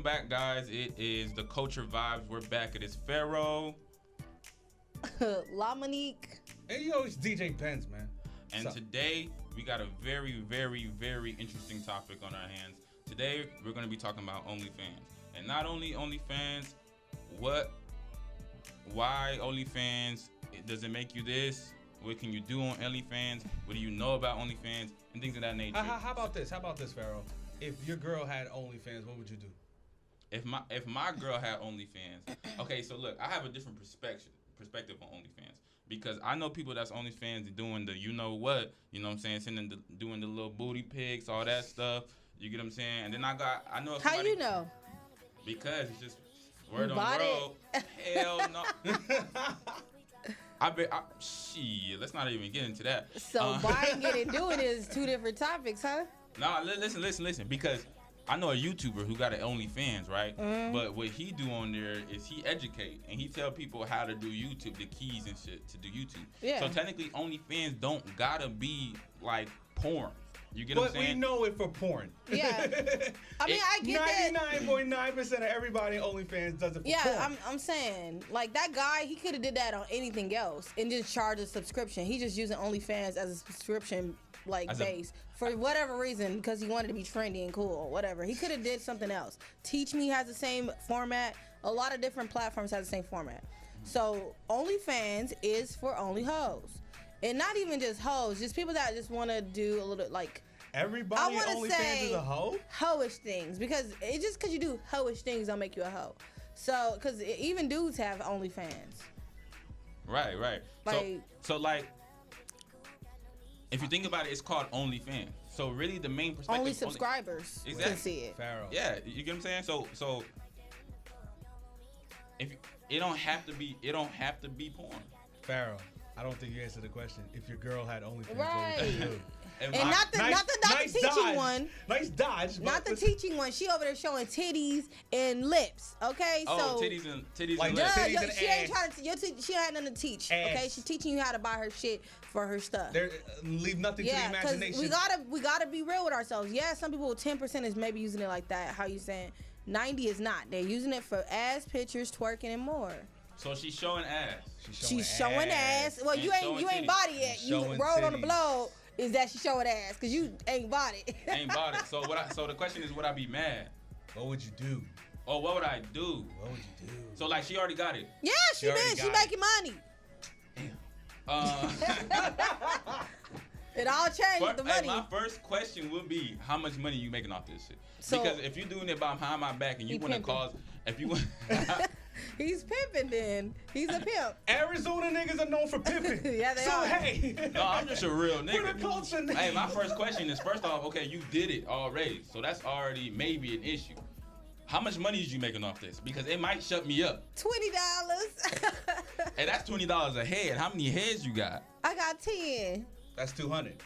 Back, guys. It is the Culture Vibes. We're back. It is Pharaoh. La Monique. And you know, it's DJ Benz, man. And today, we got a very, very, very interesting topic on our hands. Today, we're going to be talking about OnlyFans. And not only OnlyFans, why OnlyFans? Does it make you this? What can you do on OnlyFans? What do you know about OnlyFans? And things of that nature. How about this? How about this, Pharaoh? If your girl had OnlyFans, what would you do? If my girl had OnlyFans, okay, so look, I have a different perspective on OnlyFans because I know people that's OnlyFans doing the you know what, you know what I'm saying, doing the little booty pics, all that stuff. You get what I'm saying? And then I know somebody, How you know? Because it's just word You on the road. it? Hell no. Shit, let's not even get into that. So buying it and doing it is two different topics, huh? No, listen. Because I know a YouTuber who got an OnlyFans, right? But what he do on there is he educate and he tell people how to do YouTube, the keys and shit to do YouTube. Yeah. So technically, OnlyFans don't gotta be like porn. You get what I'm saying? But we know it for porn. Yeah. I mean, I get that. 99.9% of everybody in OnlyFans does it for porn. Yeah, I'm saying, like, that guy, he could have did that on anything else and just charged a subscription. He just using OnlyFans as a subscription, base for whatever reason, because he wanted to be trendy and cool or whatever. He could have did something else. Teach Me has the same format. A lot of different platforms have the same format. So OnlyFans is for only hoes. And not even just hoes, just people that just want to do a little, like, everybody on OnlyFans is a hoe? Hoish things. Because it's just because you do hoish things don't make you a hoe. So, because even dudes have OnlyFans. Right. Like, so if you think about it, it's called OnlyFans. So really, the main perspective. Only subscribers can see it. Pharaoh. Yeah, you get what I'm saying. So if it don't have to be porn. Pharaoh, I don't think you answered the question. If your girl had OnlyFans, Right. what would you do? And not the teaching one. Nice dodge. Not the teaching one. She over there showing titties and lips. Okay, Oh, so titties and like lips. titties and she ain't ass. trying to. She had nothing to teach. Okay, Ass. she's teaching you how to buy her shit for her stuff. Leave nothing to the Yeah, because imagination. we gotta be real with ourselves. Yeah, some people 10% is maybe using it like that. How you saying? 90 is not. They're using it for ass pictures, twerking, and more. So she's showing ass. She's showing ass. Well, And you showing ain't titties. body yet. You Showing wrote on the titties. blog is that she showing ass because you ain't body. Ain't bought it. So the question is, would I be mad? What would you do? Or what would I do? What would you do? So like she already got it. Yeah, she already did. She got making money. It all changed with the money. My first question would be, how much money you making off this shit? So- because if you're doing it behind my back and you He want to pimping. cause, if you want, He's pimping then. He's a pimp. Arizona niggas are known for pimping. Yeah, they so, are. hey. no, I'm just a real For nigga. the culture, nigga. Hey, my first question is, first off, okay, you did it already, so that's already maybe an issue. How much money is you making off this? Because it might shut me up. $20. Hey, that's $20 a head. How many heads you got? I got 10. That's 200.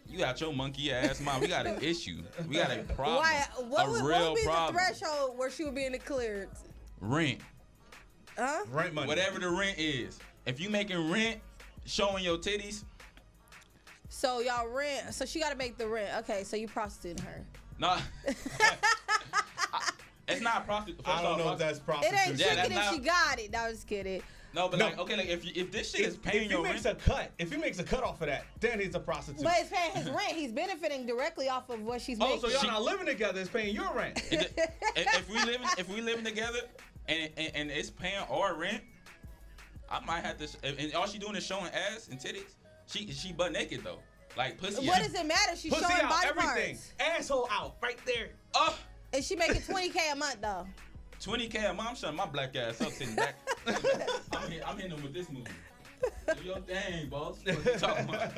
You got your monkey ass mom. We got an issue. We got a problem. Why? What a would real be problem. the threshold where she would be in the clear? Rent. Huh? Rent money. Whatever the rent is. If you making rent, showing your titties, So y'all rent. So she got to make the rent. Okay, so you prostituting her. nah. It's not prostitute. I don't know if that's prostitution. It ain't Yeah, tricking that's if she got it. No, just kidding. No, but No. like, okay, like if this shit is If paying he your makes rent, if he makes a cut off of that, then he's a prostitute. But it's paying his rent. He's benefiting directly off of what she's Oh, making. So y'all not living together, it's paying your rent. if we living together and it's paying our rent, I might have to. And all she doing is showing ass and titties. She butt naked though, like pussy. What does it matter? She's Pussy showing out, body everything. parts. Asshole out, right there. Oh, And she making $20K a month though. 20K a month. I'm shutting my black ass up sitting back. I'm hitting them with this movie. Do your thing, boss. What you talking about?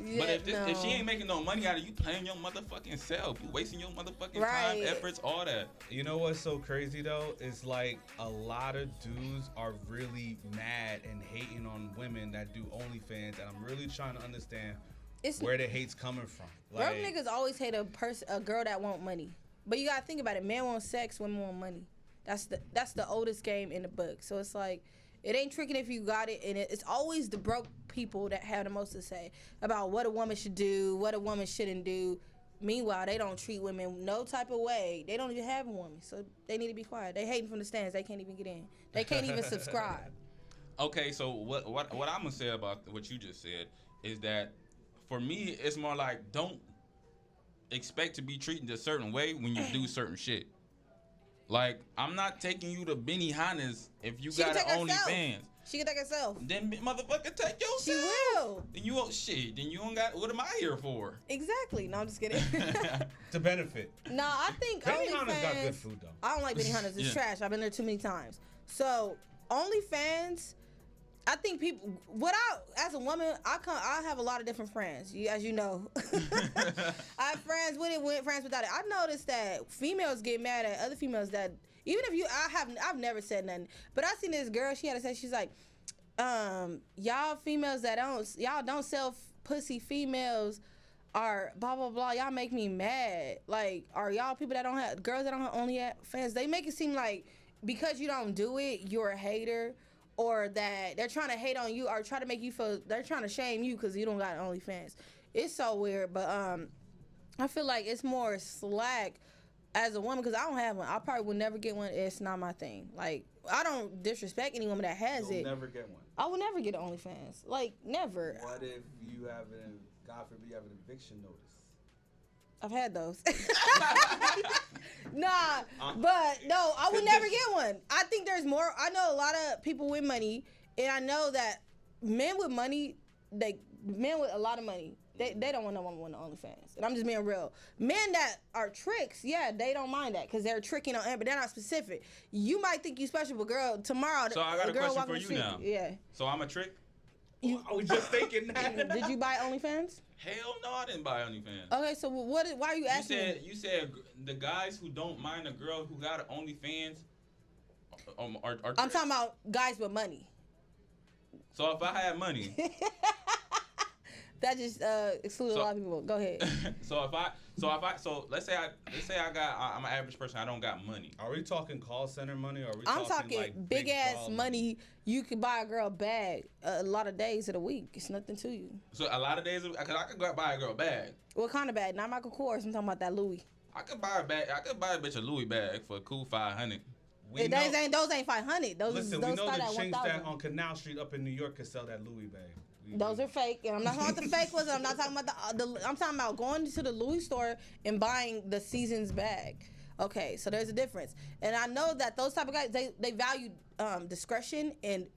Yeah, But if she no. ain't making no money out of you playing your motherfucking self, you wasting your motherfucking Right. time, efforts, all that. You know what's so crazy though? It's like a lot of dudes are really mad and hating on women that do OnlyFans, and I'm really trying to understand It's where the hate's coming from. broke niggas always hate a girl that want money. But you gotta think about it. Men want sex, women want money. That's the oldest game in the book. So it's like, it ain't tricking if you got it, and it's always the broke people that have the most to say about what a woman should do, what a woman shouldn't do. Meanwhile, they don't treat women no type of way. They don't even have a woman, so they need to be quiet. They hating from the stands. They can't even get in. They can't even subscribe. Okay, so what I'm gonna say about what you just said is that for me, it's more like don't expect to be treated a certain way when you do certain shit. Like, I'm not taking you to Benihana's if you got an OnlyFans. She can take herself. Then motherfucker take yourself. She will. Then you won't shit. Then you don't got. What am I here for? Exactly. No, I'm just kidding. To benefit. No, I think Benihana's got good food though. I don't like Benihana's. It's trash. I've been there too many times. So OnlyFans, I think people. As a woman, I have a lot of different friends. As you know, I have friends with it, friends without it. I noticed that females get mad at other females that. Even if I've never said nothing, but I seen this girl. She had to say, she's like, y'all females that don't sell pussy females are blah blah blah. Y'all make me mad. Like, are y'all people that don't have girls that don't have OnlyFans? They make it seem like because you don't do it, you're a hater, or that they're trying to hate on you or try to make you feel they're trying to shame you because you don't got OnlyFans. It's so weird, but I feel like it's more slack. As a woman, because I don't have one, I probably would never get one. It's not my thing. Like, I don't disrespect any woman that has it. You'll never get one. I will never get an OnlyFans. Like, never. What if you have God forbid, you have an eviction notice? I've had those. Nah, but no, I would never get one. I think there's more. I know a lot of people with money, and I know that men with money, men with a lot of money, they don't want no woman with no OnlyFans. And I'm just being real. Men that are tricks, yeah, they don't mind that because they're tricking on but they're not specific. You might think you special, but girl, tomorrow, so I got a girl question for you now. Yeah. So I'm a trick? I was just thinking that. Did you buy OnlyFans? Hell no, I didn't buy OnlyFans. Okay, so why are you asking? You said the guys who don't mind a girl who got OnlyFans are tricks. I'm talking about guys with money. So if I had money. That just excluded a lot of people. Go ahead. So let's say I'm an average person. I don't got money. Are we talking call center money? Or are we I'm talking like big ass money. You can buy a girl a bag a lot of days of the week. It's nothing to you. So a lot of days, because I could go buy a girl a bag. What kind of bag? Not Michael Kors. I'm talking about that Louis. I could buy a bag. I could buy a bitch a Louis bag for a cool $500. Those ain't 500. Those listen, those we know start the at chinks 1,000. that on Canal Street up in New York could sell that Louis bag. Those are fake, and I'm not talking about the fake ones. I'm not talking about I'm talking about going to the Louis store and buying the season's bag. Okay, so there's a difference, and I know that those type of guys they value discretion and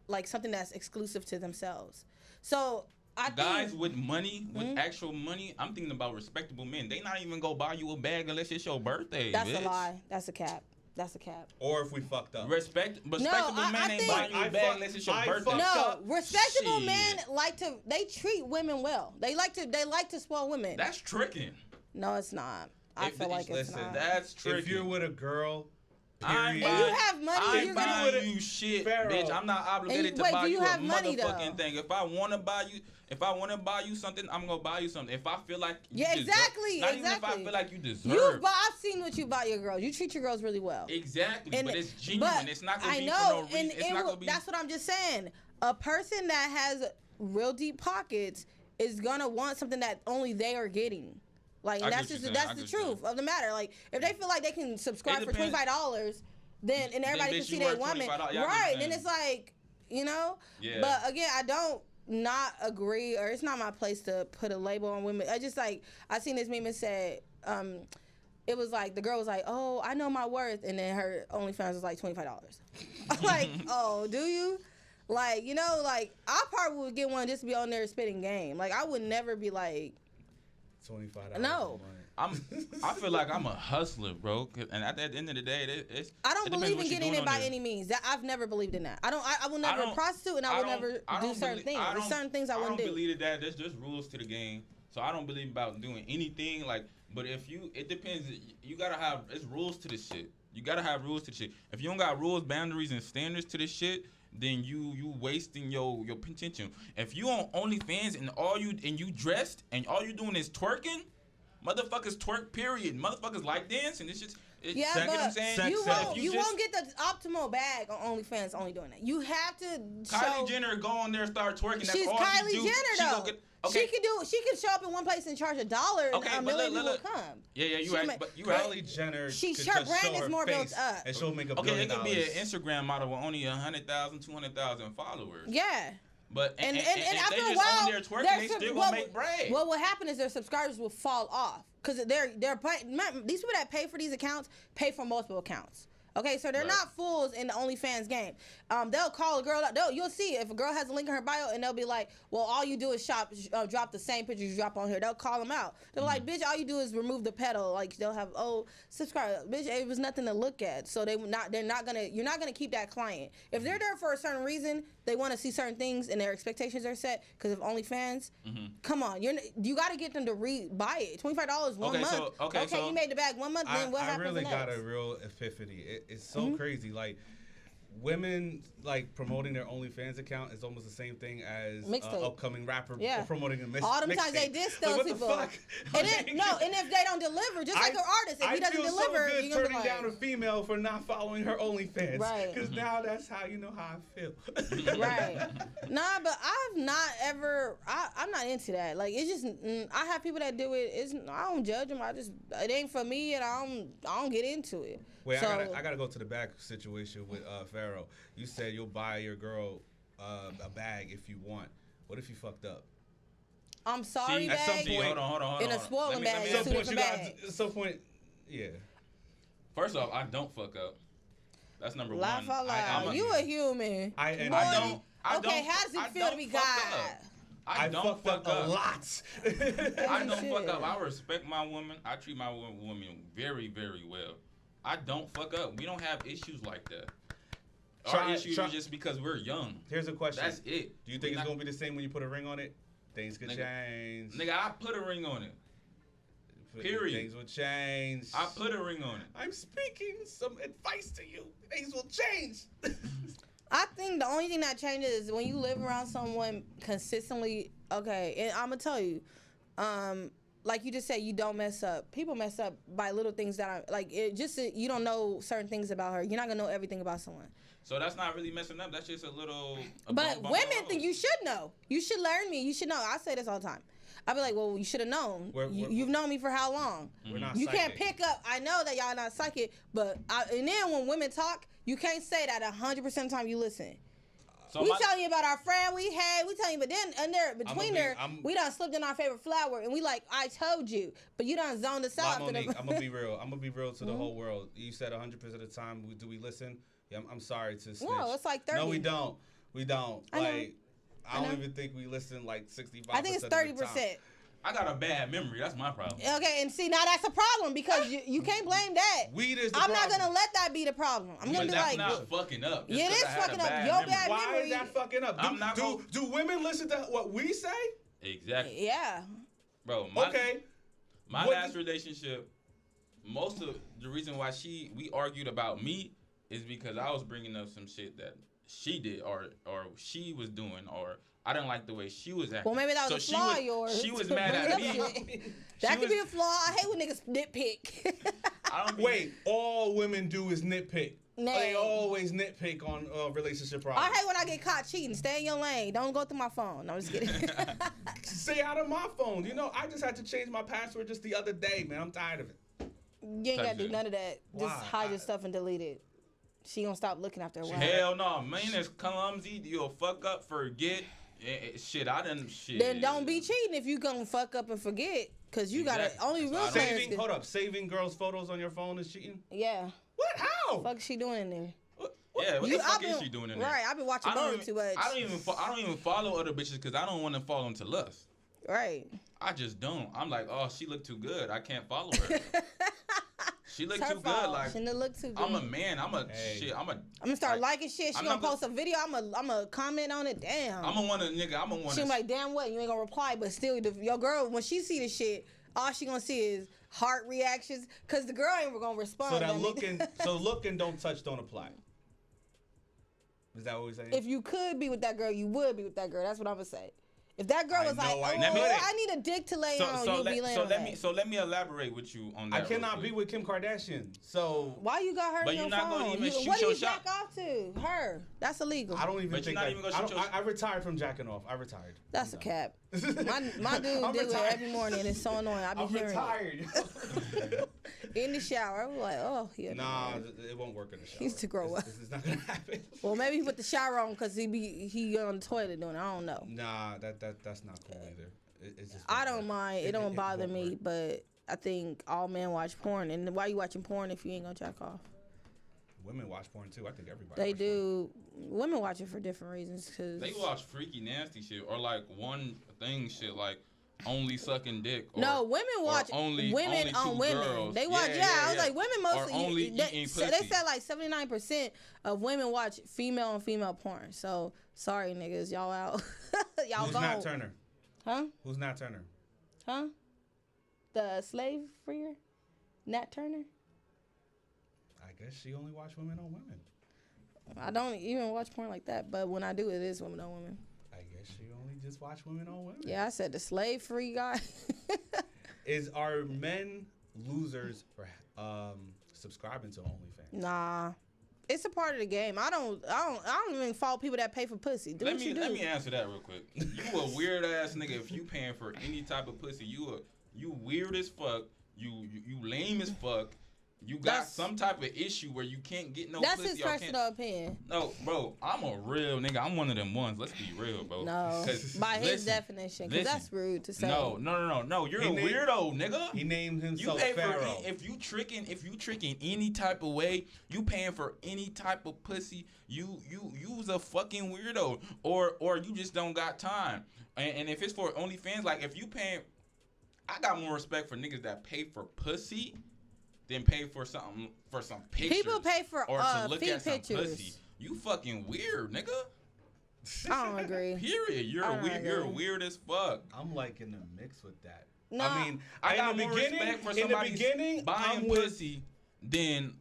like something that's exclusive to themselves. So I guys with money, with actual money, I'm thinking about respectable men. They not even go buy you a bag unless it's your birthday. That's bitch. a lie. That's a cap. That's a cap. Or if we fucked up. Respectable men ain't buying you a bag unless it's your birthday. No, respectable men they treat women well. They like to spoil women. That's tricking. No, it's not. I feel like it's not. That's tricking. If you're with a girl, and you have money, I ain't buying you shit, bitch. I'm not obligated to buy you a motherfucking thing. If I want to buy you something, I'm gonna buy you something. If I feel like even if I feel like you deserve. I've seen what you buy your girls. You treat your girls really well. Exactly, but it's genuine. It's not gonna be for no reason. It's not gonna be. That's what I'm just saying. A person that has real deep pockets is gonna want something that only they are getting. Like, and that's the truth of the matter. Like, if they feel like they can subscribe for $25, then and everybody can see their woman, right? Then it's like, you know. Yeah. But again, I don't not agree, or it's not my place to put a label on women. I just I seen this meme and said, it was like the girl was like, "Oh, I know my worth," and then her OnlyFans was like $25. I'm like, "Oh, do you?" Like, you know, like I probably would get one just to be on there spitting game. Like, I would never be like. $25. No. I feel like I'm a hustler, bro. And at the end of the day, I don't believe in getting it by any means. I've never believed in that. I will never prostitute, and I will never do certain things. There's certain things I wouldn't do. I don't believe that. There's just rules to the game. So I don't believe about doing anything like. But it depends. You gotta have. It's rules to this shit. You gotta have rules to the shit. If you don't got rules, boundaries, and standards to this shit, then you wasting your potential. If you on OnlyFans and you dressed and all you doing is twerking, motherfuckers twerk. Period. Motherfuckers like dancing. This shit. Yeah, Sex- but what I'm saying? sex you sells. won't. If You just- won't get the optimal bag on OnlyFans. Only doing that. You have to Kylie show. Jenner go on there, start twerking. That's She's all Kylie she do. Jenner She though. go get, okay. She can show up in one place and charge $1, and Okay, a but million look, people look. will come. Yeah, you She right. ma- But you right. Kylie Jenner. her could brand just show is her more built face up. and she'll make $1 Okay, billion. it could be an Instagram model with only 100,000, 200,000 followers. Yeah. But and And if after they a just while, on there twerking, their they sub- still what gonna make bread. What will happen is their subscribers will fall off because they're paying. These people that pay for these accounts pay for multiple accounts. Okay, so they're Right. not fools in the OnlyFans game. They'll call a girl up. You'll see if a girl has a link in her bio, and they'll be like, "Well, all you do is drop the same pictures you drop on here." They'll call them out. They're like, "Bitch, all you do is remove the pedal." Like they'll have, subscribe, bitch. It was nothing to look at. So you're not gonna keep that client if they're there for a certain reason. They want to see certain things, and their expectations are set. Because of OnlyFans, come on, you got to get them to buy it. $25 one month. Okay, so you made the bag 1 month. Then what I happens really next? got a real epiphany. It's so crazy. Like women like promoting their OnlyFans account is almost the same thing as Mixtape. upcoming rapper Yeah. promoting a All them times they mixtape. diss Like, those what people. the fuck? And if they don't deliver, just like an artist, if he doesn't I feel deliver, so good you're gonna be turning down a like, female for not following her OnlyFans. Right. Because now that's how you know how I feel. right? Nah, but I've not ever. I'm not into that. Like it's just I have people that do it. I don't judge them. It ain't for me, and I don't get into it. Wait, So, I gotta go to the back situation with Pharaoh. You said you'll buy your girl a bag if you want. What if you fucked up? I'm sorry, See, at some bag. point- hold on. In a swollen bag, Let it's me, two At different bags. at some point, yeah. first off, I don't fuck up. That's number Laugh one. out loud. I'm You a human. I Boy, don't. okay, how does it feel to be God? I don't fucked fuck up up. a lot. I don't Shit. fuck up. I respect my woman. I treat my woman very, very well. I don't fuck up. We don't have issues like that. Our issues is just because we're young. Here's a question. That's it. Do you think it's gonna be the same when you put a ring on it? Things could change. Nigga, I put a ring on it. Period. Things will change. I put a ring on it. I'm speaking some advice to you. Things will change. I think the only thing that changes is when you live around someone consistently. Okay, and I'm gonna tell you, like you just said, you don't mess up. People mess up by little things that are like it. Just you don't know certain things about her. You're not gonna know everything about someone. So that's not really messing up. That's just a little. But women think you should know. You should learn me. You should know. I say this all the time. I be like, well, you should have known. You've known me for how long? We're not You psychic. can't pick up. I know that y'all not psychic, but and then when women talk, you can't say that 100% of the time you listen. So We telling you about our friend we had. We telling you, but then and there between there, we done slipped in our favorite flower, and we like, I told you, but you done zoned us out. Monique, I'm gonna be real. I'm gonna be real to the whole world. You said 100% of the time. Do we listen? Yeah, I'm sorry to snitch. No, it's like 30. No, we don't. We don't. I know. Like, I know. don't even think we listen like 65%. I think it's 30%. I got a bad memory. That's my problem. Okay, and see now that's a problem because you can't blame that. Weed is the I'm not problem. gonna let that be the problem. I'm gonna But be that's like, not fucking up. Just Yeah, it 'cause is I had a fucking up. bad Your memory. bad Why memory. is that fucking up? I'm not Do women listen to what we say? Exactly. yeah. Bro, Okay. my What- last relationship, most of the reason why we argued about me is because I was bringing up some shit that she did or she was doing or I didn't like the way she was acting. Well, maybe that was So a flaw of she yours. She was mad at me. That She could be a was- flaw. I hate when niggas nitpick. I don't be- Wait, all women do is nitpick. No. They always nitpick on relationship I problems. hate when I get caught cheating. Stay in your lane. Don't go through my phone. No, I'm just kidding. Stay out of my phone. You know, I just had to change my password just the other day, man. I'm tired of it. You ain't gotta do none of that. Just Why? hide your stuff and delete it. She gonna stop looking after a while. Hell no, man, it's clumsy. You'll fuck up, forget. Shit, I didn't. Shit. Then don't be cheating if you gonna fuck up and forget. Cause you gotta Exactly. only real That's players. Saving, hold up, saving girls' photos on your phone is cheating? Yeah. What? How? Fuck she doing in there? Yeah, what the I fuck been- is she doing in there? Right, I've been watching Bird too much. I don't even follow other bitches because I don't want to fall into lust. Right. I just don't. I'm like, oh, she look too good. I can't follow her. She look It's her too fault. good. Like She didn't look too good. I'm a man. I'm Hey. gonna start liking shit. She I'm gonna not gonna- post a video. I'm gonna comment on it. Damn. I'm gonna want to nigga. I'm gonna want She to. like, damn what? You ain't gonna reply, but still, your girl when she see the shit, all she gonna see is heart reactions, cause the girl ain't gonna respond. So that nigga. looking, don't touch, don't apply. Is that what we're saying? If you could be with that girl, you would be with that girl. That's what I'm gonna say. If that girl I was like, know, oh, I couldn't. I need a dick to lay on, you'll be laying on that. So let me elaborate with you on that. I cannot be with Kim Kardashian. So Why you got her But in your you're not phone? gonna even shoot What do your you jack shot. off to? Her. That's illegal. I don't even But you're think not I, even gonna I, shoot don't- your- I retired from jacking off. I retired. That's a I'm cap. done. My dude I'm do it retired. every morning and it's so annoying. I be I'm hearing retired. it. In the shower. I'm like, oh, yeah. Nah, it won't work in the shower. He needs to grow up. This is not gonna happen. Well, maybe he put the shower on because he on the toilet doing it. I don't know. Nah, that's not cool either. It's just I won't don't work. mind. It don't bother won't me, work. but I think all men watch porn. And why you watching porn if you ain't gonna jack off? Women watch porn too. I think everybody. They watch do. Women watch it for different reasons. Cause They watch freaky nasty shit or like one thing shit like only sucking dick. Or, no, women watch only women on two women. girls. They watch. Yeah, I was like, women mostly. Or only eating they pussy. said like 79% of women watch female on female porn. So sorry, niggas, y'all out. Y'all Who's gone. Nat Turner? Huh? Who's Nat Turner? Huh? The slave freer, Nat Turner. I guess she only watch women on women. I don't even watch porn like that, but when I do, it is women on women. I guess she only just watch women on women. Yeah, I said the slave free guy. Are men losers for subscribing to OnlyFans? Nah, it's a part of the game. I don't even follow people that pay for pussy. Do what you do. Let me answer that real quick. You a weird ass nigga if you paying for any type of pussy. You weird as fuck. You lame as fuck. You got That's- some type of issue where you can't get no That's pussy. his or can't- personal opinion. No, bro, I'm a real nigga. I'm one of them ones. Let's be real, bro. No, 'Cause by his listen, definition, because that's rude to say. No. You're He a named- weirdo, nigga. He named You himself pay Pharaoh. for if you tricking any type of way, you paying for any type of pussy. You's a fucking weirdo, or you just don't got time. And if it's for OnlyFans, like if you paying, I got more respect for niggas that pay for pussy than pay for some pictures. People pay for or to look feet at some pictures. pussy. You fucking weird, nigga. I don't agree. Period. You're I don't weird. You're agree. weird as fuck. I'm like in the mix with that. No. I mean, I got in the more beginning, respect for in the somebody beginning, buying I'm with. pussy than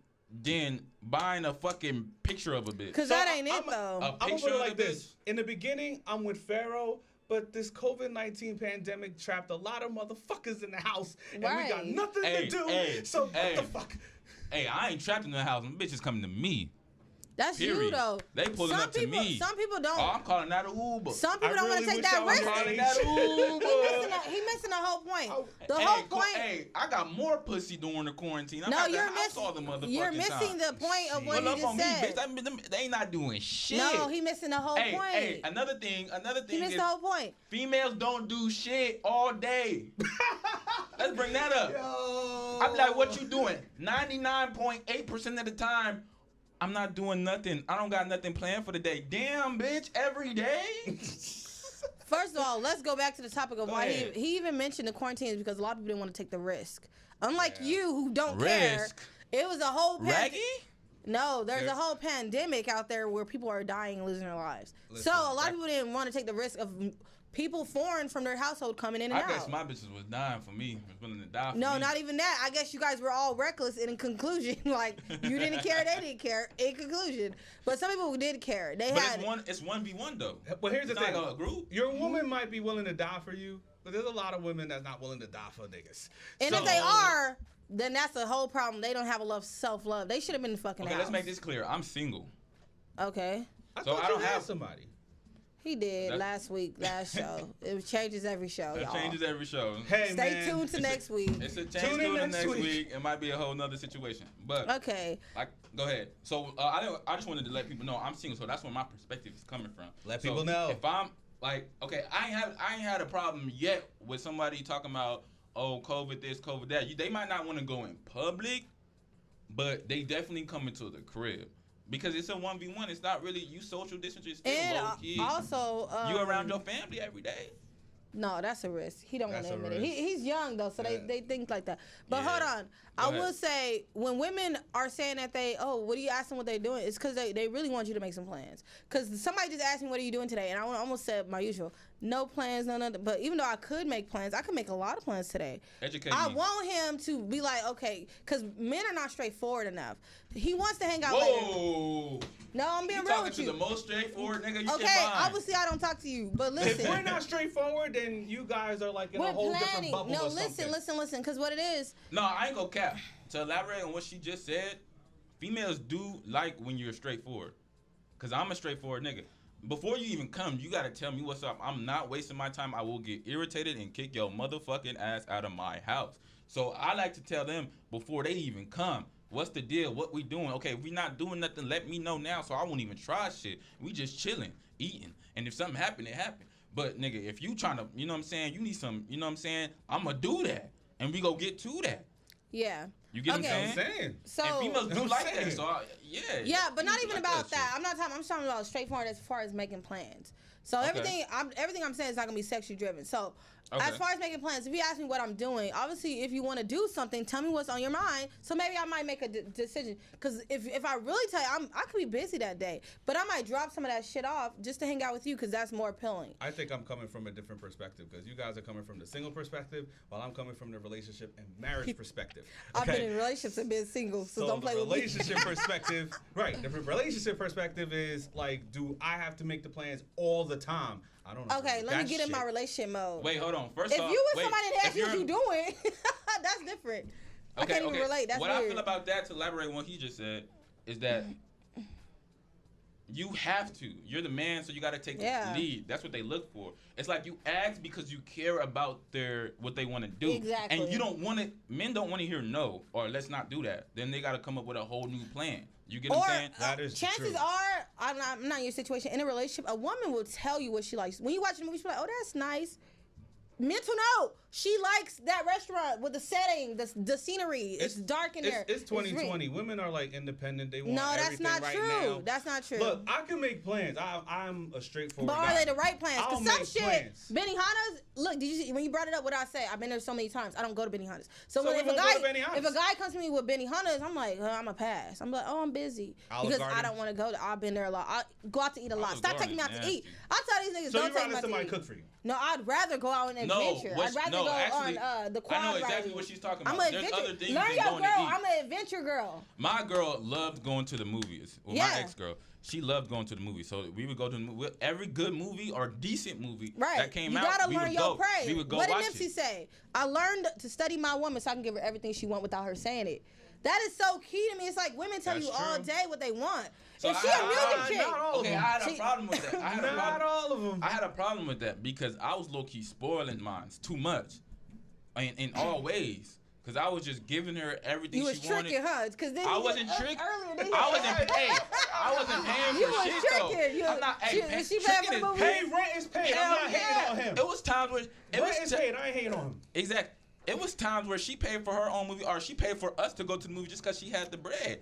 buying a fucking picture of a bitch. Because So that ain't it I'm- though. a I'm gonna picture put it of like the this. bitch. In the beginning, I'm with Pharaoh, but this COVID-19 pandemic trapped a lot of motherfuckers in the house, and we got Right. nothing Hey, to do. hey, so hey. what the fuck? Hey, I ain't trapped in the house. Them bitches coming to me. That's you Period. though. They pulling some up to people, me. Some people don't. Oh, I'm calling that a Uber. Some people I don't want really to take wish that I was risk. calling that Uber. He missing the whole point. Oh. The Hey, whole point. Hey, I got more pussy during the quarantine. I'm No, at the you're house all the motherfucking You're missing time. the point of what Pull he up just on me, said. bitch. They ain't not doing shit. No, he missing the whole hey, point. Hey, another thing He missed is the whole point. females don't do shit all day. Let's bring that up. Yo. I be like, what you doing? 99.8% of the time, I'm not doing nothing. I don't got nothing planned for the day. Damn, bitch, every day? First of all, let's go back to the topic of Go why ahead. he even mentioned the quarantine is because a lot of people didn't want to take the risk. Unlike Yeah. you who don't care. Risk? It was a whole Raggy? No, there's There- a whole pandemic out there where people are dying and losing their lives. Listen, so a lot of people didn't want to take the risk of people foreign from their household coming in and I out. guess my bitches was dying for me. Was willing to die for No, me. not even that. I guess you guys were all reckless in conclusion. Like, you didn't care, they didn't care in conclusion. But some people did care. They But had. it's 1v1 though. But here's the It's not thing: a group. your woman might be willing to die for you, but there's a lot of women that's not willing to die for niggas. And So- if they are, then that's a whole problem. They don't have a love self-love. They should have been fucking Okay, out. let's make this clear. I'm single. Okay. I So thought I you don't had have- somebody. He did That- last show. It changes every show, It y'all. changes every show. Hey, Stay man. tuned to next week. It's a change Tune in to the next next week. week. It might be a whole nother situation. But Okay. like, go ahead. So I just wanted to let people know I'm single. So that's where my perspective is coming from. Let So people know. If I'm like, okay, I ain't had a problem yet with somebody talking about, oh, COVID this, COVID that. They might not want to go in public, but they definitely come into the crib. Because it's a 1v1. It's not really, you social distance. It's still And low key. also, You around your family every day. No, that's a risk. He don't want That's to a admit it. risk. He's young though, so Yeah. they think like that. But Yeah. hold on, Go I will ahead. say when women are saying that what do you ask them what they're doing? It's because they really want you to make some plans. Because somebody just asked me, what are you doing today? And I almost said my usual. No plans, no nothing. But even though I could make plans, I could make a lot of plans today. Educate I me. want him to be like, okay, because men are not straightforward enough. He wants to hang out Whoa. later. No, I'm being You real talking with to you. the most straightforward nigga you Okay, can find. obviously I don't talk to you, but listen. If we're not straightforward, then you guys are like in We're a whole different planning. bubble No, or something. listen, because what it is, No, I ain't gonna cap. To elaborate on what she just said, females do like when you're straightforward. Cause I'm a straightforward nigga. Before you even come, you gotta tell me what's up. I'm not wasting my time. I will get irritated and kick your motherfucking ass out of my house. So I like to tell them before they even come, what's the deal? What we doing? Okay, if we not doing nothing, let me know now so I won't even try shit. We just chilling, eating. And if something happen, it happen. But nigga, if you trying to, you know what I'm saying, you need some, you know what I'm saying, I'ma do that. And we go get to that. yeah. You get Okay. what I'm saying? So And females do I'm like saying. that. So yeah. yeah, but not females even like about that. shit. I'm just talking about straightforward as far as making plans. So Okay. everything I'm saying is not gonna be sexually driven. So Okay. as far as making plans, if you ask me what I'm doing, obviously if you want to do something, tell me what's on your mind. So maybe I might make a decision. Because if I really tell you, I could be busy that day, but I might drop some of that shit off just to hang out with you because that's more appealing. I think I'm coming from a different perspective because you guys are coming from the single perspective while I'm coming from the relationship and marriage perspective. I've Okay? been in relationships and been single, so don't the play with me. relationship perspective, right? The relationship perspective is like, do I have to make the plans all the time? I don't know. Okay, let me get in my relationship mode. Wait, hold on. First If off, you with wait, somebody that if asks you what you're- you doing, that's different. I can't even relate. That's what weird. I feel about that, to elaborate on what he just said, is that you have to. You're the man, so you got to take Yeah. the lead. That's what they look for. It's like you ask because you care about what they want to do. Exactly. And you don't want to. Men don't want to hear no or let's not do that. Then they got to come up with a whole new plan. You get what I'm saying? That is chances true. are, I'm not in your situation. In a relationship, a woman will tell you what she likes. When you watch the movie, she's like, "Oh, that's nice." Mental note, she likes that restaurant with the setting, the scenery. It's dark in there. It's 2020. really- Women are like independent. They want No, that's everything not right true. now. That's not true. Look, I can make plans. I'm a straightforward But are guy. they the right plans? I'll Because some make shit, plans. Benihana's. Look, did you see when you brought it up? What I say? I've been there so many times. I don't go to Benihana's. So, So when, we if a won't guy, go to Benihana's. if a guy comes to me with Benihana's, I'm like, I'm a pass. I'm like, oh, I'm busy Olive because I Garden. don't want to go. I've been there a lot. I go out to eat a lot. Olive Stop taking me out Garden, to eat. nasty. I tell these niggas, So don't you take rather me out to somebody eat. cook for you? No, I'd rather go out on an adventure. I'd rather go actually, on the quad I know exactly riding. what she's talking I'm about. an There's adventure. other things Learn than your going girl. to eat. I'm an adventure girl. My girl loved going to the movies. Well, Yeah. my ex-girl, she loved going to the movies. So we would go to the movie. Every good movie or decent movie Right. that came you out, gotta we learn would your go. praise. We would go What did watch Nipsey it. say? I learned to study my woman so I can give her everything she wants without her saying it. That is so key to me. It's like women tell That's you all true. day what they want. So if she a music chick, not all of Okay, them. I had a She- problem with that. I had a Not problem. all of them. I had a problem with that because I was low key spoiling mine too much, in all ways. Because I was just giving her everything you was she wanted. tricking her. Because then I you wasn't just- tricking. Earlier, then I wasn't paying. I wasn't paying for You was shit tricking. though. I'm not. She- Hey, she paid tricking for the is movie? Hey, rent is paid. I'm not Hell hating on him. It was times where Rent is paid. I ain't hating on him. Exactly. It was times where she paid for her own movie, or she paid for us to go to the movie just because she had the bread,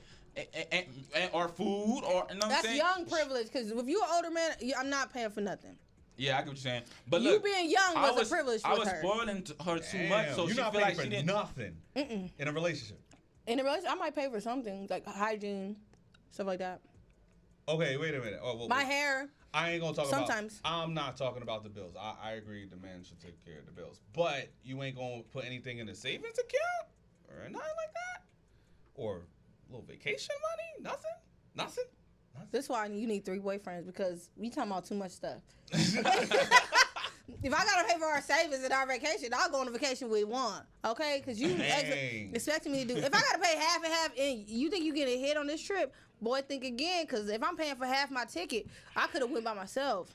and or food, or you know what I'm That's saying? young privilege. Because if you're an older man, I'm not paying for nothing. Yeah, I get what you're saying. But You look, being young I was a privilege I with was her. spoiling her too much, so you're she not feel paying like for she didn't. nothing in a relationship. In a relationship, I might pay for something like hygiene, stuff like that. Okay, wait a minute. Oh, well, My hair. I ain't gonna talk Sometimes. about. I'm not talking about the bills. I agree the man should take care of the bills, but you ain't gonna put anything in the savings account or nothing like that, or a little vacation money. Nothing. This is why you need 3 boyfriends because we talking about too much stuff. If I gotta pay for our savings and our vacation, I'll go on a vacation with one. Okay? Because you Dang. expecting me to do. If I gotta pay half and half, and you think you get a hit on this trip, boy, think again. Because if I'm paying for half my ticket, I could have went by myself.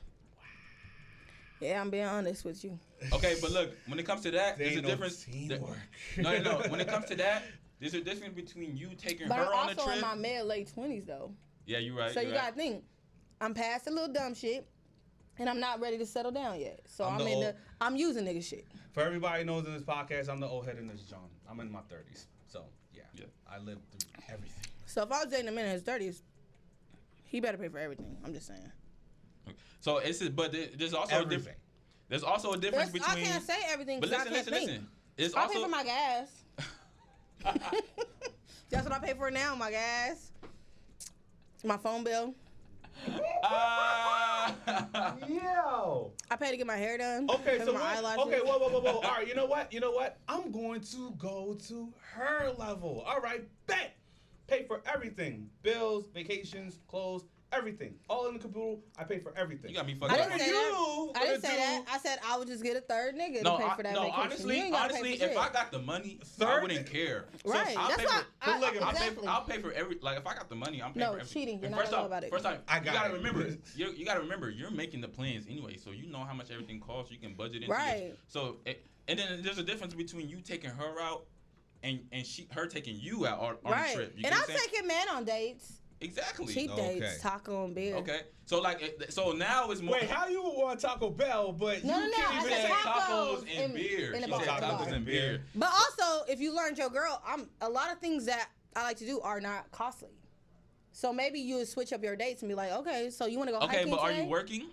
Yeah, I'm being honest with you. Okay, but look, when it comes to that, There there's a ain't no difference. teamwork. No. When it comes to that, there's a difference between you taking But her I'm on a also trip. in my mid late 20s though. Yeah, you're right. So you you're gotta right. think, I'm past the little dumb shit, and I'm not ready to settle down yet. So I'm the I'm using nigga shit. For everybody knows in this podcast, I'm the old head in this John. I'm in my 30s, so yeah. I lived through everything. So if I was dating a man in his 30s, he better pay for everything. I'm just saying. So there's also a Everything. difference. There's also a difference I between. can't say everything But because I listen, can't listen, think. listen. It's I also pay for my gas. That's what I pay for now, my gas. My phone bill. Yo. I pay to get my hair done. Okay, pay so for my what? eyelashes. Okay, whoa. All right, you know what? I'm going to go to her level. All right, bet. Pay for everything. Bills, vacations, clothes, everything. All in the caboodle. I pay for everything. You got me fucked I up. didn't say that. I didn't say that. I said I would just get a third nigga to pay for that vacation. Honestly, You ain't gotta pay for if shit. I got the money, I Third? wouldn't care. Right. I'll That's pay why for, I'll pay for every. Like if I got the money, I'm paying for everything. cheating. You're And not gonna know about it. First time, I you got gotta it. remember. You gotta remember. You're making the plans anyway, so you know how much everything costs. You can budget into Right. it. So and then there's a difference between you taking her out and her taking you out on a Right. trip. You And get I'm what I'm saying? taking men on dates. Exactly. Cheap Okay. dates, taco and beer. Okay. So like, so now it's more. Wait, how you would want Taco Bell, but No, you no, can't I even She said said say tacos in- and beer. in She the said bar. tacos and beer. But also, if you learned your girl, a lot of things that I like to do are not costly. So maybe you would switch up your dates and be like, okay, so you want to go Okay, hiking but are today? you working?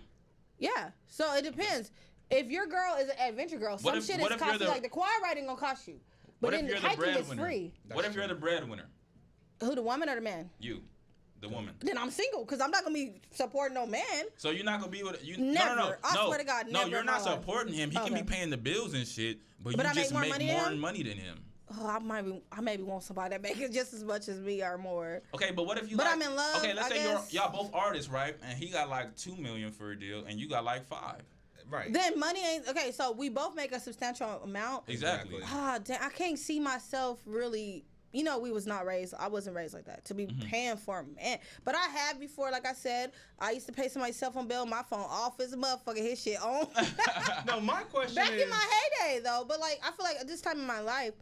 Yeah. So it depends. If your girl is an adventure girl, some if- shit what is if you're costly. the- Like the quad riding gonna cost you, but What if then you're the hiking is breadwinner? free. What if you're the breadwinner? Who, the woman or the man? You, the woman. Then I'm single because I'm not gonna be supporting no man. So you're not gonna be with you. Never. No. I swear to God, No, never you're in not my life. supporting him. He can be Okay. paying the bills and shit, but But you I make just more make money than more him? money than him. Oh, I maybe want somebody that makes just as much as me or more. Okay, but what if you? But like, I'm in love, Okay, let's I say guess. y'all both artists, right? And he got like $2 million for a deal, and you got like $5 million. right. Then money ain't okay. So we both make a substantial amount. Exactly. Ah, damn, I can't see myself really. You know, I wasn't raised like that to be paying for a man. But I have before, like I said, I used to pay somebody's cell phone bill, my phone off as a motherfucker, his shit on. No, my question Back is. in my heyday, though. But like, I feel like at this time in my life,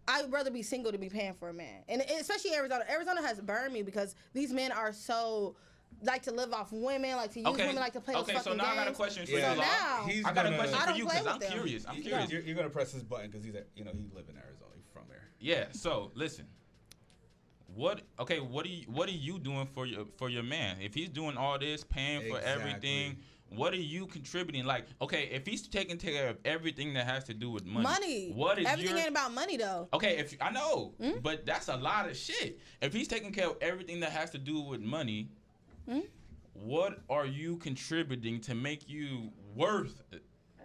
I'd rather be single to be paying for a man. And especially Arizona. Arizona has burned me because these men are so like to live off women, like to use women, like to play those Okay, fucking so now I got a games. question for Yeah. you. Law. now- He's I got a gonna- question I for don't you play because I'm with them. curious. I'm curious. You're gonna press his button because he live in Arizona. He's from there. Yeah. So listen. What are you doing for your man? If he's doing all this, paying for everything, what are you contributing? Like, okay, if he's taking care of everything that has to do with money, what is everything ain't about money though. Okay, if I know, but that's a lot of shit. If he's taking care of everything that has to do with money, what are you contributing to make you worth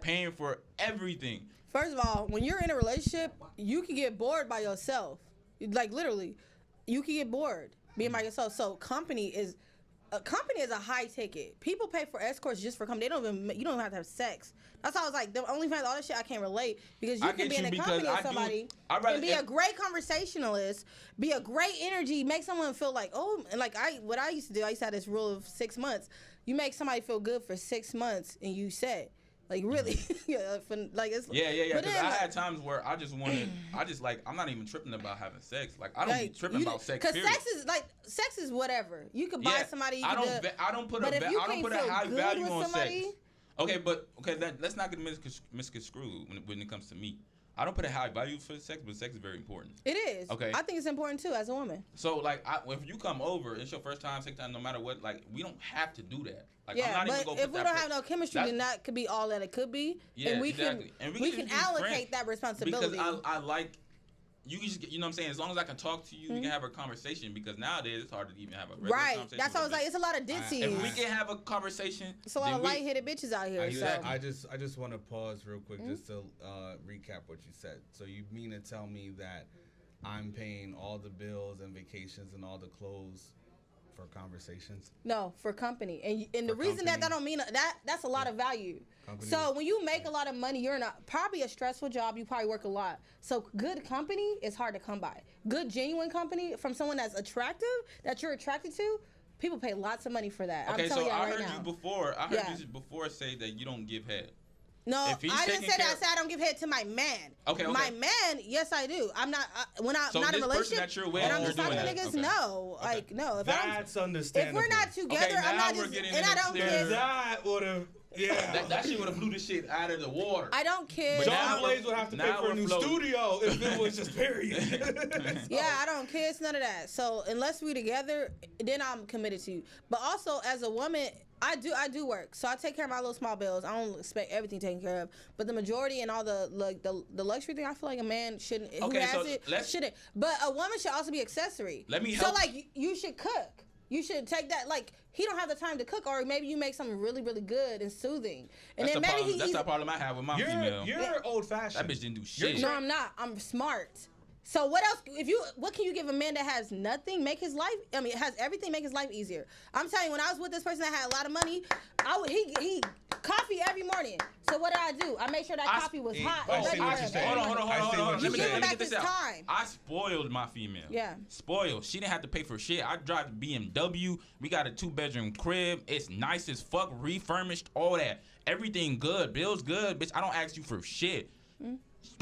paying for everything? First of all, when you're in a relationship, you can get bored by yourself. Like literally, you can get bored being by yourself. So company is a high ticket. People pay for escorts just for company. You don't even have to have sex. That's how I was like, the OnlyFans, all that shit, I can't relate because you can be in a company of somebody and be a great conversationalist, be a great energy, make someone feel like, oh, and like what I used to do, I used to have this rule of 6 months. You make somebody feel good for 6 months and you set. Like really, yeah. It's Yeah. but Because then, I had times where I just I'm not even tripping about having sex. Like I don't be tripping about sex. Because period. sex is whatever. You can buy somebody. I don't put a high value on sex. Okay, but let's not get misconstrued when it comes to me. I don't put a high value for sex, but sex is very important. It is. Okay. I think it's important too as a woman. So like, if you come over, it's your first time, second time, no matter what. Like, we don't have to do that. Like, Yeah, I'm not but even gonna if put we that don't have no chemistry, then that could be all that it could be. Yeah, and we exactly. can And we can just be allocate friends. that responsibility. Because I like. You can just, you know what I'm saying? As long as I can talk to you, we can have a conversation. Because nowadays it's hard to even have a regular right. conversation. That's why I was with a like, it's a lot of ditzy. bitch. If we can have a conversation, It's a lot of light-headed bitches out here. I just want to pause real quick just to recap what you said. So you mean to tell me that I'm paying all the bills and vacations and all the clothes for conversations? No, for company. And the For reason that company? don't mean that's a lot of value. Company. So when you make a lot of money, you're in probably a stressful job. You probably work a lot. So good company is hard to come by. Good genuine company from someone that's attractive, that you're attracted to, people pay lots of money for that. Okay, I'm telling so you I right heard now. you before. I heard Yeah. you before say that you don't give head. No, If he's I didn't taking say that. care- I said I don't give head to my man. Okay. My man, yes, I do. I'm not when I'm So not in this a person relationship. that you're with, and I'm you're just talking to doing that. niggas. Okay. No, Okay. like no. That's If understandable. we're not together, Okay, I'm now not we're just getting and I into don't clear- care. That would have, yeah. That shit would have blew the shit out of the water. I don't care. But now John Blaze would have to pay now for a we're new floating. studio if it was just period. Yeah, I don't care. It's none of that. So unless we together, then I'm committed to you. But also as a woman, I do work. So I take care of my little small bills. I don't expect everything taken care of. But the majority and all the luxury thing, I feel like a man shouldn't. Okay, who has so it let's- shouldn't. But a woman should also be accessory. Let me So help- like you should cook. You should take that. Like, he don't have the time to cook, or maybe you make something really, really good and soothing. And That's then maybe that's the problem I have with my female. You're old-fashioned. That bitch didn't do shit. No, I'm not. I'm smart. So what else? What can you give a man that has nothing? Make his life. I mean, has everything. Make his life easier. I'm telling you, when I was with this person that had a lot of money, he coffee every morning. So what did I do? I made sure that coffee was hot. I see what you're saying. Hold on. You give him back get his this out. time. I spoiled my female. Yeah. Spoiled. She didn't have to pay for shit. I drive BMW. We got a 2-bedroom crib. It's nice as fuck, refurnished, all that. Everything good. Bills good, bitch. I don't ask you for shit.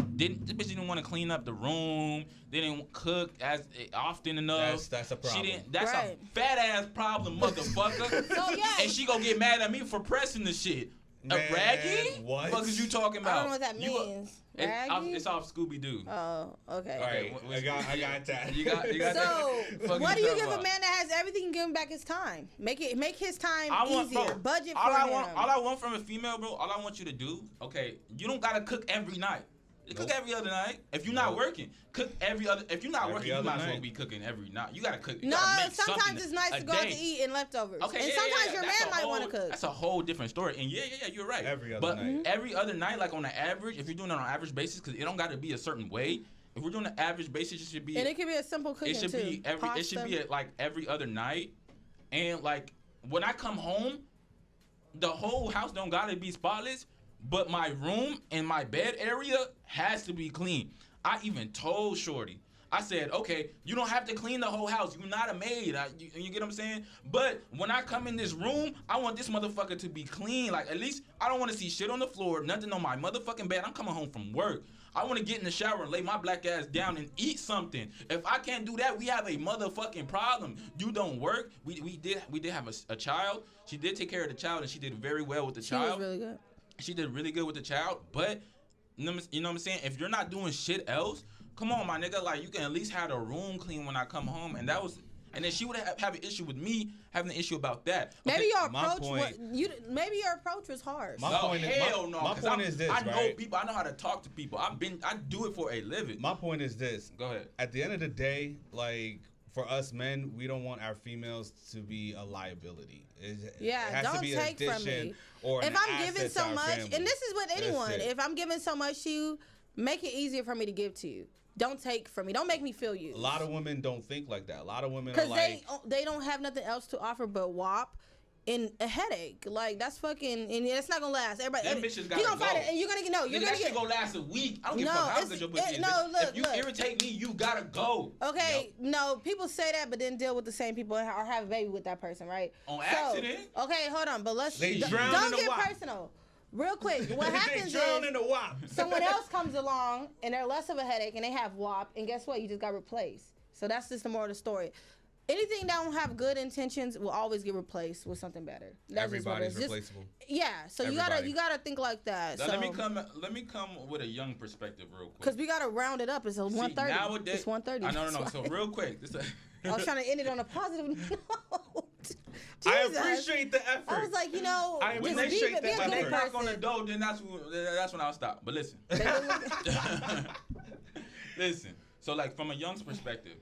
This bitch didn't want to clean up the room. Didn't cook as often enough. That's a problem. She didn't. That's a fat ass problem, motherfucker. So yeah. And she gonna get mad at me for pressing the shit. Man, a raggy? what? Fuck is you talking about? I don't know what that means. Raggy? It's off Scooby Doo. Oh, okay. All right, I got that. You got So, that? what do you give a man that has everything? Give him back his time. Make his time easier. Bro, Budget for all him. I want from a female, bro. All I want you to do, okay? You don't gotta cook every night. You cook every other night. If you're not working, cook every other. If you're not working, you might as well be cooking every night. You gotta cook. You gotta make sometimes it's nice to go out to eat and leftovers. Okay, and sometimes your man might want to cook. That's a whole different story. And yeah, you're right. Every other night. Every other night, like on an average, if you're doing it on an average basis, because it don't gotta be a certain way. If we're doing an average basis, it should be. And it could be a simple cooking too. It should be like every other night, and like when I come home, the whole house don't gotta be spotless. But my room and my bed area has to be clean. I even told Shorty. I said, okay, you don't have to clean the whole house. You're not a maid. You get what I'm saying? But when I come in this room, I want this motherfucker to be clean. Like, at least I don't want to see shit on the floor, nothing on my motherfucking bed. I'm coming home from work. I want to get in the shower and lay my black ass down and eat something. If I can't do that, we have a motherfucking problem. You don't work. We did have a child. She did take care of the child, and she did very well with the child. She was really good. She did really good with the child, but you know what I'm saying? If you're not doing shit else, come on, my nigga. Like, you can at least have the room clean when I come home, and then she would have an issue with me having an issue about that. Okay, maybe your approach was harsh. My point is this. I know people. I know how to talk to people. I do it for a living. My point is this. Go ahead. At the end of the day, like, for us men, we don't want our females to be a liability. It has don't to be take an from me. Or if I'm giving so much, family. and this is with anyone, if I'm giving so much to you, make it easier for me to give to you. Don't take from me. Don't make me feel used. A lot of women don't think like that. A lot of women are like, because they don't have nothing else to offer but WAP and a headache. Like, that's fucking, and it's not gonna last. Everybody, that bitch gotta gonna fight it, and you're gonna that shit gonna last a week. I don't give a fuck how good your pussy is. If you irritate me, you gotta go. Okay, no, people say that, but then deal with the same people or have a baby with that person, right? On accident. Okay, hold on, but don't get personal. Real quick, what happens is someone else comes along and they're less of a headache and they have WAP, and guess what? You just got replaced. So that's just the moral of the story. Anything that don't have good intentions will always get replaced with something better. That's everybody's replaceable. So you gotta think like that. Now so let me come with a young perspective real quick. Because we gotta round it up. It's 1:30. Nowadays, it's 1:30. No. So real quick, I was trying to end it on a positive note. I appreciate the effort. I was like, I appreciate the effort. When they knock on the door, then that's when I'll stop. But listen, listen. So like from a young's perspective.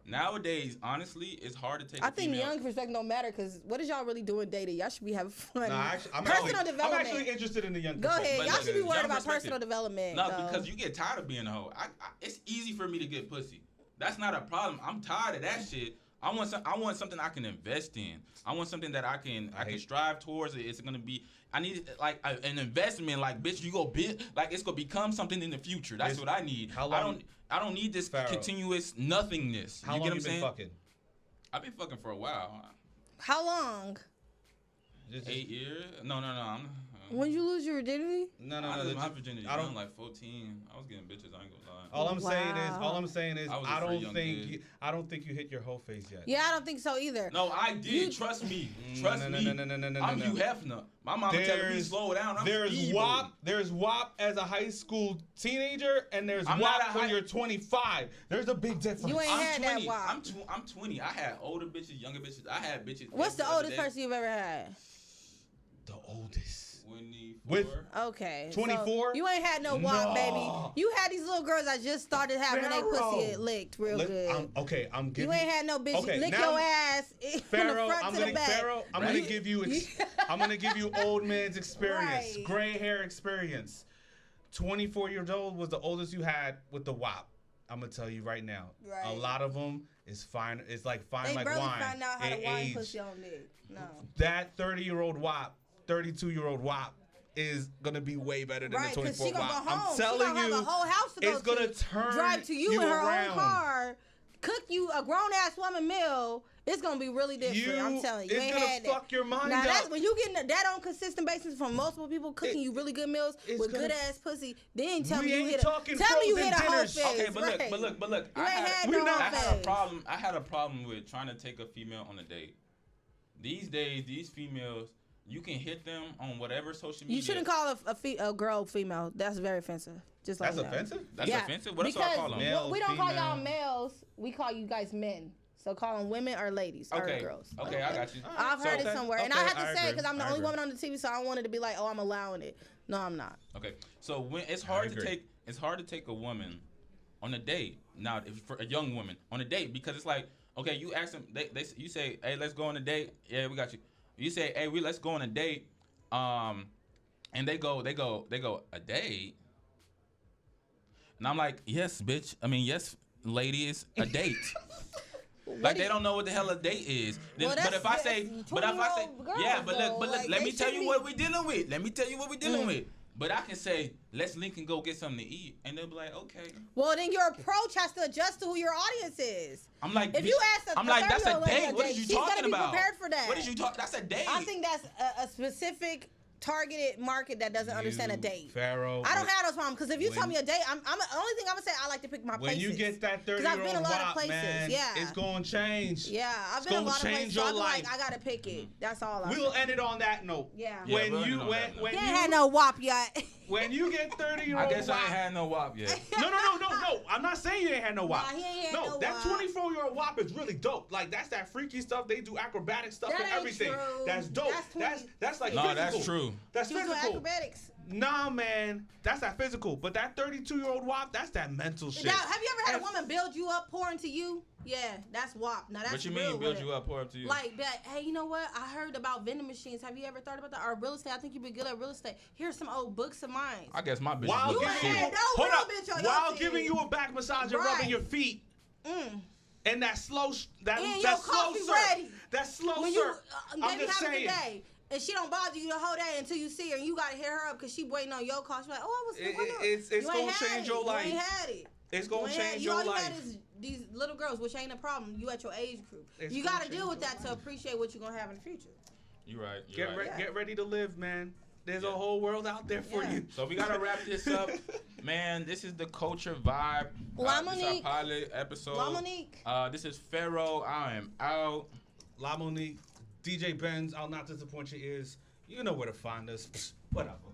Nowadays, honestly, it's hard to take. I think the young perspective don't matter because what is y'all really doing dating? Y'all should be having fun. I'm development. I'm actually interested in the young. Go ahead. Y'all should be worried about personal development. No, because you get tired of being a hoe. It's easy for me to get pussy. That's not a problem. I'm tired of that shit. I want something I can invest in. I want something that I can strive towards. It's gonna be. I need like an investment. Like, bitch, you go big. Like, it's gonna become something in the future. That's what I need. I don't need this continuous nothingness. How long you been fucking? I've been fucking for a while. How long? Just 8 years? No. When you lose your virginity? No. I lose my virginity. I don't like 14. I was getting bitches. I ain't gonna lie. All I'm saying is, I don't think you hit your whole face yet. Yeah, I don't think so either. No, I did. Trust me. Trust me. No. I'm Hugh Hefner. My mama telling me slow down. There's WAP as a high school teenager, and there's WAP when you're 25. There's a big difference. You ain't had that WAP. I'm 20. I had older bitches, younger bitches. I had bitches. What's the oldest person you've ever had? The oldest. With Okay. 24? So you ain't had no WAP, baby. You had these little girls that just started having their pussy licked real good. I'm giving. You ain't had no bitch lick your ass Pharaoh, from the front to the back. Pharaoh, I'm gonna give you. I'm gonna give you old man's experience, gray hair experience. 24 years old was the oldest you had with the WAP. I'm gonna tell you right now. Right. A lot of them is fine. It's like fine like wine. They barely find out how to wine pussy on dick. No. That 30-year-old WAP, 32-year-old WAP is gonna be way better than the 24 WAP. I'm telling you, have a whole house to go it's gonna drive to you in her own car, cook you a grown ass woman meal. It's gonna be really different. I'm telling you, it's gonna fuck your mind up. That's when you get that on consistent basis from multiple people cooking you really good meals with good ass pussy. Then tell me you hit a whole phase. Okay, but look. I had a problem with trying to take a female on a date. These days, these females, you can hit them on whatever social media. You shouldn't call a girl female. That's very offensive. Just like that's offensive. That's offensive. What else do I call them? Male, we don't call y'all males. We call you guys men. So call them women or ladies or girls. Okay, I got you. I've heard it somewhere. And I have to say it because I'm the only woman on the TV, so I don't want it to be like, oh, I'm allowing it. No, I'm not. Okay. So when it's hard to take a woman on a date. Now, for a young woman on a date, because it's like, okay, you ask them, you say, hey, let's go on a date. Yeah, we got you. You say, hey, let's go on a date. And they go, a date? And I'm like, yes, bitch. I mean, yes, lady, it's a date. Like they don't know what the hell a date is. But if I say, yeah, but look, let me tell you what we're dealing with. But I can say, let's link and go get something to eat, and they'll be like, okay. Well, then your approach has to adjust to who your audience is. I'm like, if you ask that's a date. What are you talking about? She's prepared for that. What is you talking? That's a date. I think that's a specific targeted market that doesn't understand a date. Pharaoh. I don't have those problems because if you tell me a date, I'm the only thing I'm gonna say I like to pick my places. When you get that 30-year-old WAP, man, it's gonna change. Yeah, I've been a lot of places. So I'm like, I gotta pick it. That's all. We'll end it on that note. Yeah. When you had no WAP yet. When you get 30-year-old I guess I ain't had no WAP yet. No. I'm not saying you ain't had no WAP. Nah, he ain't had no that 24-year-old WAP is really dope. Like that's that freaky stuff. They do acrobatic stuff and everything. True. That's dope. That's like physical. No, that's true. That's physical. Acrobatics. Nah, man, that's that physical. But that 32-year-old WAP, that's that mental shit. Now, have you ever had a woman build you up, pour into you? Yeah, that's WAP. Now that's what you mean, build you up, pour up to you? Like that. Hey, you know what? I heard about vending machines. Have you ever thought about that? Or real estate? I think you'd be good at real estate. Here's some old books of mine. I guess my bitch. While giving you a back massage and rubbing your feet. And that slow serve. I'm just saying. And she don't bother you the whole day until you see her, and you gotta hit her up because she waiting on your call. She's like, "Oh, it's gonna change your life. You ain't had it. It's gonna change your life. All you had is these little girls, which ain't a problem. You at your age group. You gotta deal with that to appreciate what you're gonna have in the future. You're right. Get ready to live, man. There's a whole world out there for you. So we gotta wrap this up, man. This is the Culture Vibe. This is our pilot episode. La Monique. This is Pharaoh. I am out. La Monique. DJ Benz, I'll not disappoint your ears. You know where to find us. Whatever.